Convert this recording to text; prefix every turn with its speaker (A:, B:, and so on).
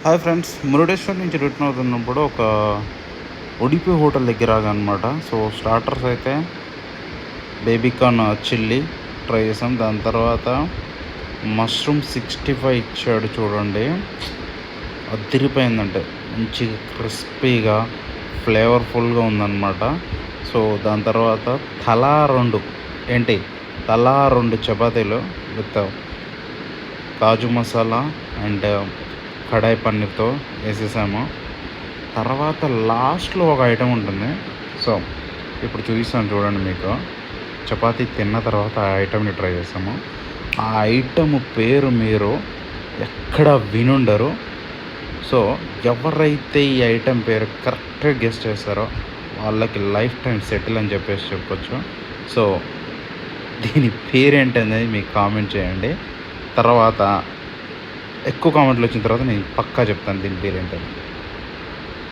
A: Hi friends, Murudeshwar నుంచి return అవుతున్నప్పుడు ఒక ఉడిపి హోటల్ దగ్గర ఆగానమాట. సో స్టార్టర్స్ అయితే బేబీకార్న్ చిల్లీ ట్రై చేసాం. దాని తర్వాత మష్రూమ్ 65 ఇచ్చాడు చూడండి, అదిరిపోయిందంటే మంచిగా క్రిస్పీగా ఫ్లేవర్ఫుల్గా ఉందన్నమాట. సో దాని తర్వాత తలా రెండు ఏంటి తలా రెండు చపాతీలు విత్ కాజు మసాలా అండ్ కడాయి పన్నీర్తో వేసేసాము. తర్వాత లాస్ట్లో ఒక ఐటెం ఉంటుంది. సో ఇప్పుడు చూపిస్తాను చూడండి మీకు. చపాతీ తిన్న తర్వాత ఆ ఐటెంని ట్రై చేస్తాము. ఆ ఐటమ్ పేరు మీరు ఎక్కడ వినుండరు. సో ఎవరైతే ఈ ఐటెం పేరు కరెక్ట్గా గెస్ చేస్తారో వాళ్ళకి లైఫ్ టైం సెటిల్ అని చెప్పేసి చెప్పొచ్చు. సో దీని పేరేంటనేది మీకు కామెంట్ చేయండి. తర్వాత ఎక్కువ కామెంట్లు వచ్చిన తర్వాత నేను పక్కా చెప్తాను దీని పేరేంటని.